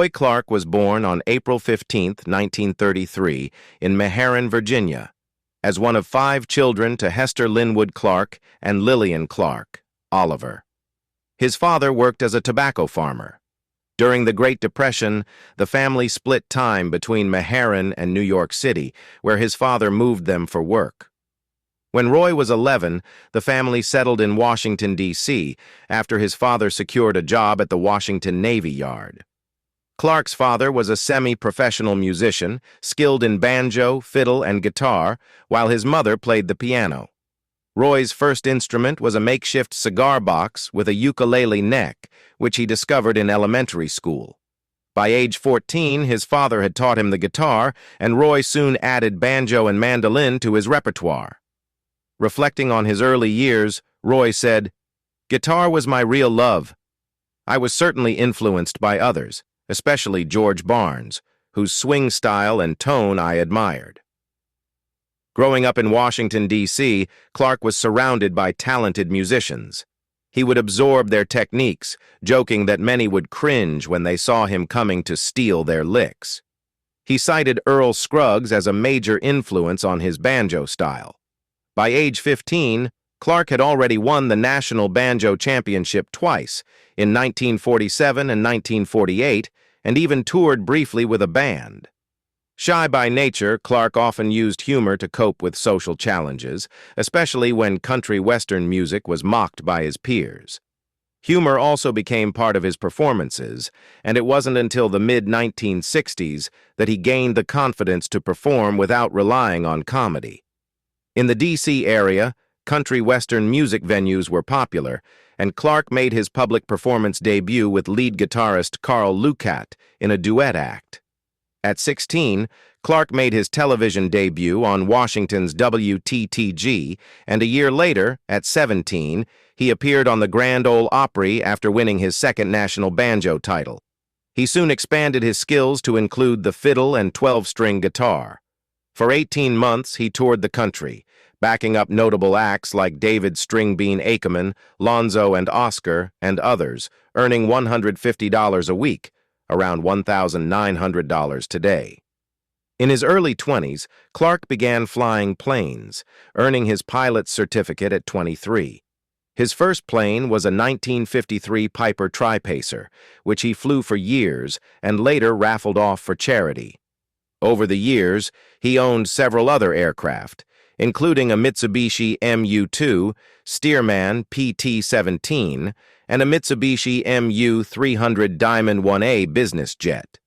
Roy Clark was born on April 15, 1933, in Meherrin, Virginia, as one of 5 children to Hester Linwood Clark and Lillian Clark, Oliver. His father worked as a tobacco farmer. During the Great Depression, the family split time between Meherrin and New York City, where his father moved them for work. When Roy was 11, the family settled in Washington, D.C., after his father secured a job at the Washington Navy Yard. Clark's father was a semi-professional musician, skilled in banjo, fiddle, and guitar, while his mother played the piano. Roy's first instrument was a makeshift cigar box with a ukulele neck, which he discovered in elementary school. By age 14, his father had taught him the guitar, and Roy soon added banjo and mandolin to his repertoire. Reflecting on his early years, Roy said, "Guitar was my real love. I was certainly influenced by others, especially George Barnes, whose swing style and tone I admired." Growing up in Washington, D.C., Clark was surrounded by talented musicians. He would absorb their techniques, joking that many would cringe when they saw him coming to steal their licks. He cited Earl Scruggs as a major influence on his banjo style. By age 15, Clark had already won the National Banjo Championship twice, in 1947 and 1948, and even toured briefly with a band. Shy by nature, Clark often used humor to cope with social challenges, especially when country western music was mocked by his peers. Humor also became part of his performances, and it wasn't until the mid-1960s that he gained the confidence to perform without relying on comedy. In the D.C. area, country western music venues were popular, and Clark made his public performance debut with lead guitarist Carl Lukat in a duet act. At 16, Clark made his television debut on Washington's WTTG, and a year later, at 17, he appeared on the Grand Ole Opry after winning his second national banjo title. He soon expanded his skills to include the fiddle and 12-string guitar. For 18 months, he toured the country, backing up notable acts like David Stringbean Akeman, Lonzo and Oscar, and others, earning $150 a week, around $1,900 today. In his early 20s, Clark began flying planes, earning his pilot's certificate at 23. His first plane was a 1953 Piper Tri-Pacer, which he flew for years and later raffled off for charity. Over the years, he owned several other aircraft, including a Mitsubishi Mu-2, Stearman PT-17, and a Mitsubishi Mu-300 Diamond 1A business jet.